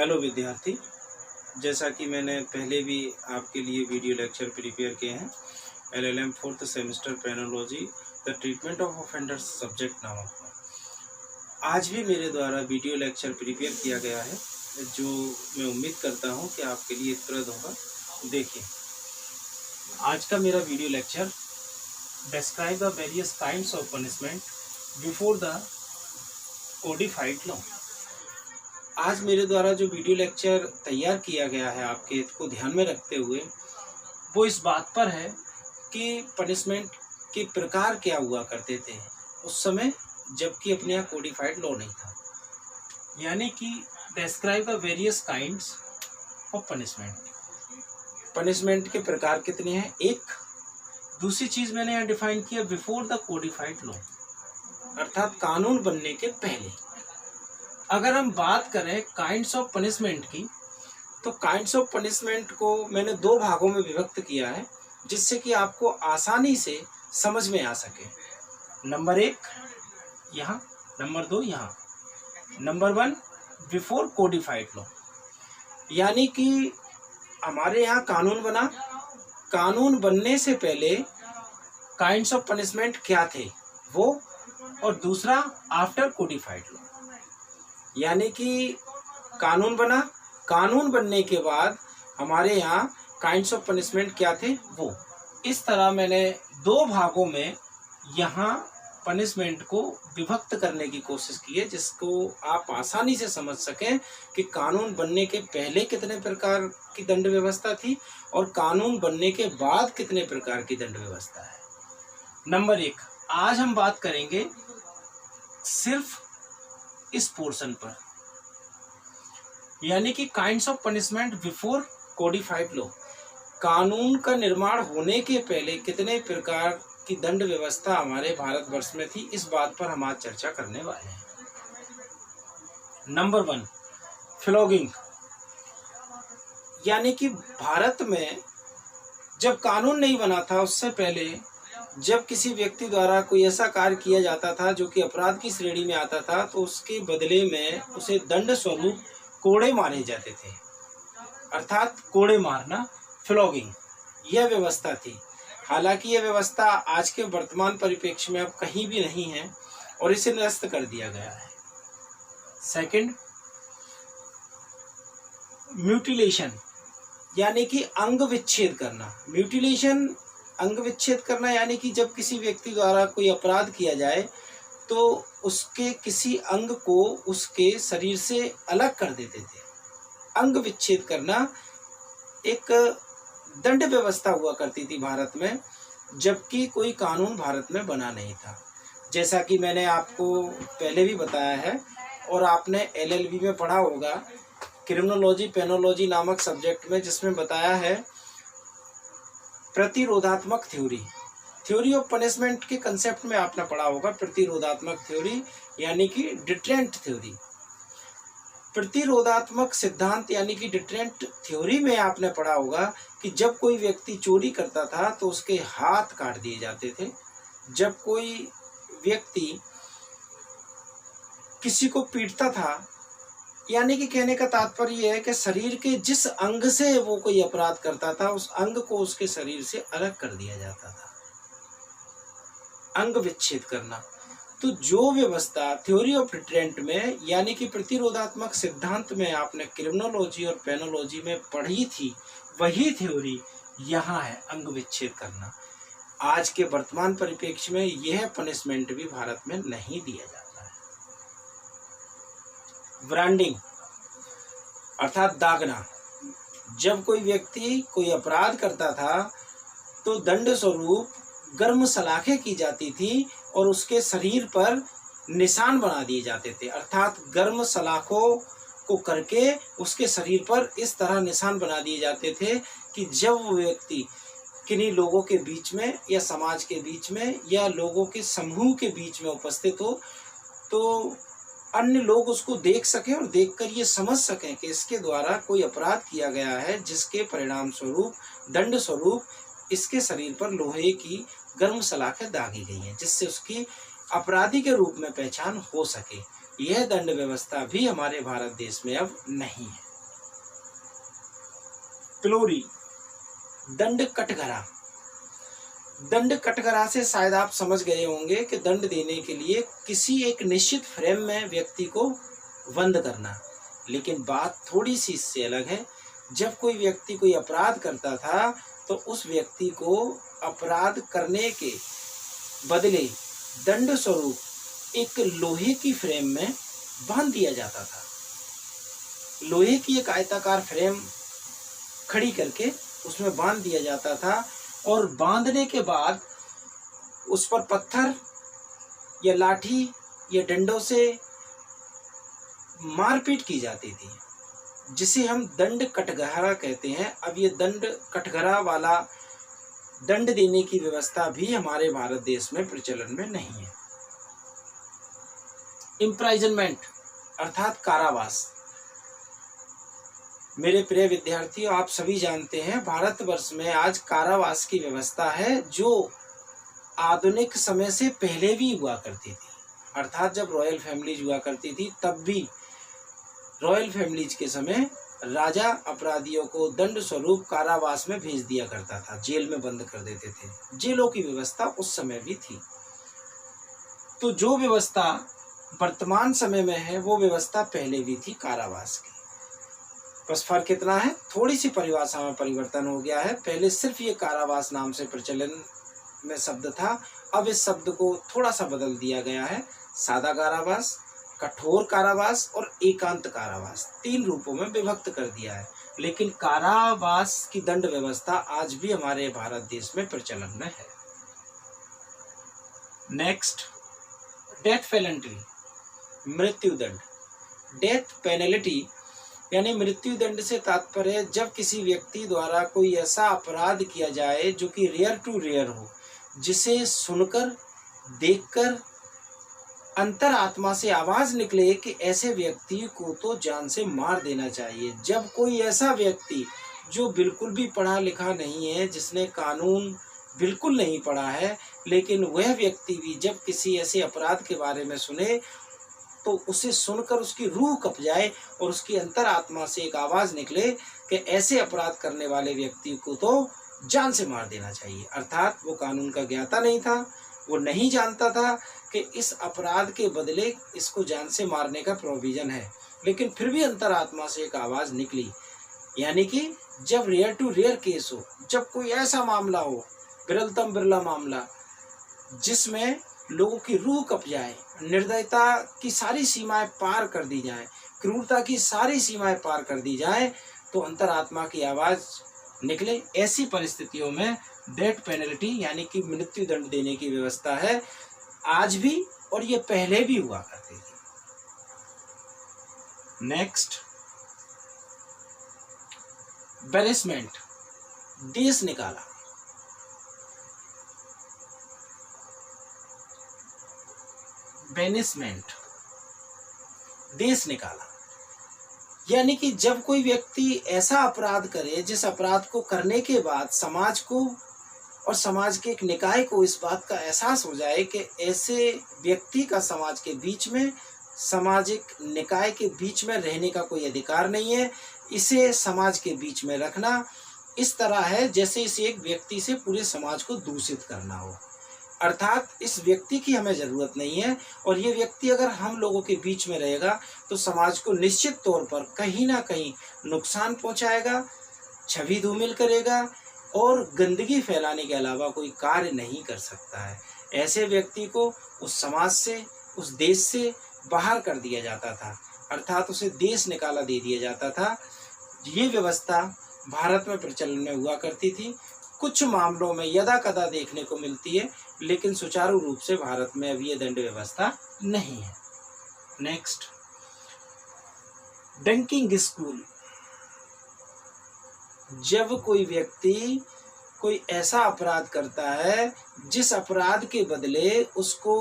Hello विद्यार्थी, जैसा कि मैंने पहले भी आपके लिए वीडियो लेक्चर प्रिपेयर किए हैं LLM 4th semester penology the treatment of offenders subject नामक में। आज भी मेरे द्वारा वीडियो लेक्चर प्रिपेयर किया गया है जो मैं उम्मीद करता हूं कि आपके लिए हितप्रद होगा। देखिए, आज का मेरा video lecture describe the various kinds of punishment before the codified law. आज मेरे द्वारा जो वीडियो लेक्चर तैयार किया गया है आपके हित को ध्यान में रखते हुए, वो इस बात पर है कि पनिशमेंट के प्रकार क्या हुआ करते थे उस समय जबकि अपने यहाँ कोडिफाइड लॉ नहीं था। यानी कि describe the various kinds of punishment. Punishment के प्रकार कितने हैं? एक। दूसरी चीज मैंने यहाँ डिफाइन किया बिफोर द कोडिफाइड लॉ, अर्थात कानून बनने के पहले। अगर हम बात करें काइंड्स ऑफ पनिशमेंट की, तो काइंड्स ऑफ पनिशमेंट को मैंने दो भागों में विभक्त किया है जिससे कि आपको आसानी से समझ में आ सके। नंबर 1 यहाँ, नंबर 2 यहाँ। नंबर 1 बिफोर कोडिफाइड लॉ, यानी कि हमारे यहाँ कानून बना, कानून बनने से पहले काइंड्स ऑफ पनिशमेंट क्या थे वो, और दूसरा आफ्टर कोडिफाइड लॉ, यानी कि कानून बना, कानून बनने के बाद हमारे यहाँ काइंड्स ऑफ पनिशमेंट क्या थे वो। इस तरह मैंने दो भागों में यहाँ पनिशमेंट को विभक्त करने की कोशिश की है जिसको आप आसानी से समझ सकें कि कानून बनने के पहले कितने प्रकार की दंड व्यवस्था थी और कानून बनने के बाद कितने प्रकार की दंड व्यवस्था है। नंबर 1, आज हम बात करेंगे सिर्फ इस पोर्शन पर, यानी कि kinds of punishment before codified law. कानून का निर्माण होने के पहले कितने प्रकार की दंड व्यवस्था हमारे भारतवर्ष में थी, इस बात पर हम आज चर्चा करने वाले हैं। Number 1, flogging. यानी कि भारत में जब कानून नहीं बना था उससे पहले जब किसी व्यक्ति द्वारा कोई ऐसा कार्य किया जाता था जो कि अपराध की श्रेणी में आता था, तो उसके बदले में उसे दंड स्वरूप कोड़े मारे जाते थे, अर्थात कोड़े मारना, फ्लॉगिंग, यह व्यवस्था थी। हालांकि यह व्यवस्था आज के वर्तमान परिप्रेक्ष्य में अब कहीं भी नहीं है और इसे निरस्त कर दिया गया है। सेकंड, म्यूटिलेशन, यानी कि अंग विच्छेद करना। म्यूटिलेशन, अंग विच्छेद करना, यानी कि जब किसी व्यक्ति द्वारा कोई अपराध किया जाए तो उसके किसी अंग को उसके शरीर से अलग कर देते थे। अंग विच्छेद करना एक दंड व्यवस्था हुआ करती थी भारत में, जबकि कोई कानून भारत में बना नहीं था। जैसा कि मैंने आपको पहले भी बताया है और आपने LLB में पढ़ा होगा, क्रिमिनोलॉजी पेनोलॉजी नामक सब्जेक्ट में, जिसमें बताया है प्रतिरोधात्मक थ्योरी ऑफ पनिशमेंट के कंसेप्ट में आपने पढ़ा होगा प्रतिरोधात्मक थ्योरी, यानी कि डिटरेंट थ्योरी। प्रतिरोधात्मक सिद्धांत यानी कि डिटरेंट थ्योरी में आपने पढ़ा होगा कि जब कोई व्यक्ति चोरी करता था तो उसके हाथ काट दिए जाते थे। जब कोई व्यक्ति किसी को पीटता था, यानी कि कहने का तात्पर्य है कि शरीर के जिस अंग से वो कोई अपराध करता था उस अंग को उसके शरीर से अलग कर दिया जाता था, अंग विच्छेद करना। तो जो व्यवस्था थ्योरी ऑफ डिटरेंट में, यानी कि प्रतिरोधात्मक सिद्धांत में आपने क्रिमिनोलॉजी और पेनोलॉजी में पढ़ी थी, वही थ्योरी यहाँ है, अंग विच्छेद करना। आज के वर्तमान परिप्रेक्ष्य में यह पनिशमेंट भी भारत में नहीं दिया जाता है। ब्रांडिंग, अर्थात दागना। जब कोई व्यक्ति कोई अपराध करता था तो दंड स्वरूप गर्म सलाखें की जाती थी और उसके शरीर पर निशान बना दिए जाते थे, अर्थात गर्म सलाखों को करके उसके शरीर पर इस तरह निशान बना दिए जाते थे कि जब वो व्यक्ति किन्हीं लोगों के बीच में या समाज के बीच में या लोगों के समूह के बीच में उपस्थित हो तो अन्य लोग उसको देख सकें और देखकर ये समझ सकें कि इसके द्वारा कोई अपराध किया गया है, जिसके परिणाम स्वरूप दंड स्वरूप इसके शरीर पर लोहे की गर्म सलाखें दागी गई हैं, जिससे उसकी अपराधी के रूप में पहचान हो सके। यह दंड व्यवस्था भी हमारे भारत देश में अब नहीं है। पिलोरी। दंड कटघरा। दंड कटघरा से शायद आप समझ गए होंगे कि दंड देने के लिए किसी एक निश्चित फ्रेम में व्यक्ति को बंद करना। लेकिन बात थोड़ी सी इससे अलग है। जब कोई व्यक्ति कोई अपराध करता था तो उस व्यक्ति को अपराध करने के बदले दंड स्वरूप एक लोहे की फ्रेम में बांध दिया जाता था। लोहे की एक आयताकार फ्रेम खड़ी करके उसमें बांध दिया जाता था और बांधने के बाद उस पर पत्थर या लाठी या डंडों से मारपीट की जाती थी, जिसे हम दंड कटघरा कहते हैं। अब ये दंड कटघरा वाला दंड देने की व्यवस्था भी हमारे भारत देश में प्रचलन में नहीं है। इम्प्राइजनमेंट अर्थात कारावास। मेरे प्रिय विद्यार्थियों, आप सभी जानते हैं भारतवर्ष में आज कारावास की व्यवस्था है, जो आधुनिक समय से पहले भी हुआ करती थी। अर्थात जब रॉयल फैमिलीज हुआ करती थी तब भी रॉयल फैमिलीज के समय राजा अपराधियों को दंड स्वरूप कारावास में भेज दिया करता था, जेल में बंद कर देते थे। जेलों की व्यवस्था उस समय भी थी। तो जो व्यवस्था वर्तमान समय में है वो व्यवस्था पहले भी थी कारावास की। बस फर्क कितना है, थोड़ी सी परिभाषा में परिवर्तन हो गया है। पहले सिर्फ ये कारावास नाम से प्रचलन में शब्द था, अब इस शब्द को थोड़ा सा बदल दिया गया है। सादा कारावास, कठोर कारावास और एकांत कारावास, 3 रूपों में विभक्त कर दिया है। लेकिन कारावास की दंड व्यवस्था आज भी हमारे भारत देश में प्रचलन में है। नेक्स्ट, डेथ पेनल्टी, मृत्यु दंड। डेथ पेनल्टी यानी मृत्यु दंड से तात्पर्य जब किसी व्यक्ति द्वारा कोई ऐसा अपराध किया जाए जो कि रेयर टू रेयर हो, जिसे सुनकर देखकर अंतरात्मा से आवाज निकले कि ऐसे व्यक्ति को तो जान से मार देना चाहिए। जब कोई ऐसा व्यक्ति जो बिल्कुल भी पढ़ा लिखा नहीं है, जिसने कानून बिल्कुल नहीं पढ़ा है, लेकिन वह व्यक्ति भी जब किसी ऐसे अपराध के बारे में सुने तो उसे सुनकर उसकी रूह कँप जाए और उसकी अंतरात्मा से एक आवाज निकले कि ऐसे अपराध करने वाले व्यक्ति को तो जान से मार देना चाहिए। अर्थात वो कानून का ज्ञाता नहीं था, वो नहीं जानता था कि इस अपराध के बदले इसको जान से मारने का प्रोविजन है, लेकिन फिर भी अंतरात्मा से एक आवाज निकली। यानी कि जब रेयर टू रेयर केस हो, जब कोई ऐसा मामला हो, विरलतम बिरला मामला, जिसमें लोगों की रूह कँप जाए, निर्दयता की सारी सीमाएं पार कर दी जाएं, क्रूरता की सारी सीमाएं पार कर दी जाएं, तो अंतरात्मा की आवाज निकले। ऐसी परिस्थितियों में डेथ पेनल्टी यानी कि मृत्यु दंड देने की व्यवस्था है आज भी, और ये पहले भी हुआ करती थी। नेक्स्ट, बैनिशमेंट, देश निकाला। बैनिशमेंट, देश निकाला यानी कि जब कोई व्यक्ति ऐसा अपराध करे जिस अपराध को करने के बाद समाज को और समाज के एक निकाय को इस बात का एहसास हो जाए कि ऐसे व्यक्ति का समाज के बीच में, सामाजिक निकाय के बीच में रहने का कोई अधिकार नहीं है, इसे समाज के बीच में रखना इस तरह है जैसे इस एक व्यक्ति से पूरे समाज को दूषित करना हो। अर्थात इस व्यक्ति की हमें ज़रूरत नहीं है, और ये व्यक्ति अगर हम लोगों के बीच में रहेगा तो समाज को निश्चित तौर पर कहीं ना कहीं नुकसान पहुंचाएगा, छवि धूमिल करेगा और गंदगी फैलाने के अलावा कोई कार्य नहीं कर सकता है। ऐसे व्यक्ति को उस समाज से, उस देश से बाहर कर दिया जाता था, अर्थात उसे देश निकाला दे दिया जाता था। ये व्यवस्था भारत में प्रचलन में हुआ करती थी, कुछ मामलों में यदा कदा देखने को मिलती है, लेकिन सुचारू रूप से भारत में अभी ये दंड व्यवस्था नहीं है। Next, dunking school. जब कोई व्यक्ति कोई ऐसा अपराध करता है जिस अपराध के बदले उसको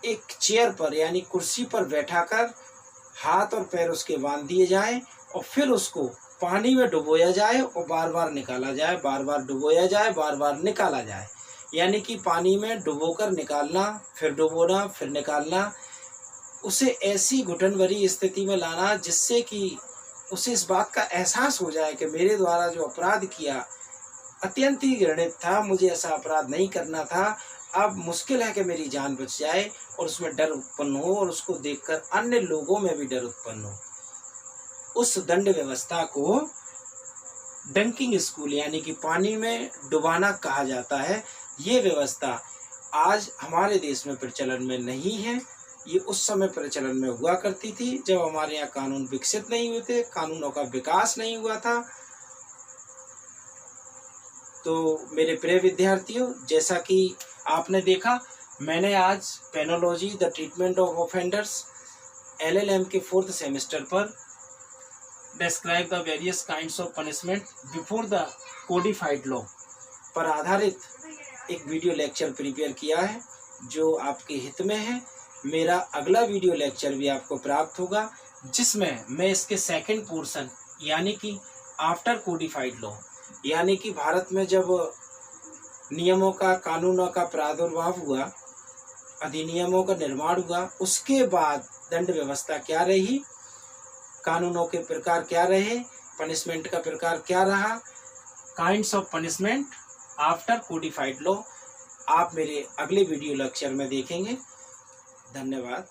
एक चेयर पर यानी कुर्सी पर बैठाकर हाथ और पैर उसके बांध दिए जाएं और फिर उसको पानी में डुबोया जाए और बार बार निकाला जाए, बार बार डुबोया जाए, बार बार निकाला जाए, यानी कि पानी में डुबोकर निकालना, फिर डुबोना, फिर निकालना, उसे ऐसी घुटन भरी स्थिति में लाना जिससे कि उसे इस बात का एहसास हो जाए कि मेरे द्वारा जो अपराध किया अत्यंत ही घृणित था, मुझे ऐसा अपराध नहीं करना था। अब मुश्किल है कि मेरी जान बच जाए, और उसमें डर उत्पन्न हो और उसको देखकर अन्य लोगों में भी डर उत्पन्न हो। उस दंड व्यवस्था को डंकिंग स्कूल यानी कि पानी में डुबाना कहा जाता है। ये व्यवस्था आज हमारे देश में प्रचलन में नहीं है। ये उस समय प्रचलन में हुआ करती थी जब हमारे यहाँ कानून विकसित नहीं हुए थे, कानूनों का विकास नहीं हुआ था। तो मेरे प्रिय विद्यार्थियों, जैसा कि आपने देखा, मैंने आज penology the treatment of offenders LLM के 4th सेमेस्टर पर describe the various kinds of punishment before the codified law पर आधारित एक वीडियो लेक्चर प्रिपेयर किया है, जो आपके हित में है। मेरा अगला वीडियो लेक्चर भी आपको प्राप्त होगा, जिसमें मैं इसके सेकंड पोर्शन यानी कि आफ्टर कोडिफाइड लॉ, यानी कि भारत में जब नियमों का, कानूनों का प्रादुर्भाव हुआ, अधिनियमों का निर्माण हुआ, उसके बाद दंड व्यवस्था क्या रही, कानूनों के प्रकार क्या रहे, पनिशमेंट का प्रकार क्या रहा, kinds of punishment after codified law, आप मेरे अगले वीडियो लेक्चर में देखेंगे। धन्यवाद।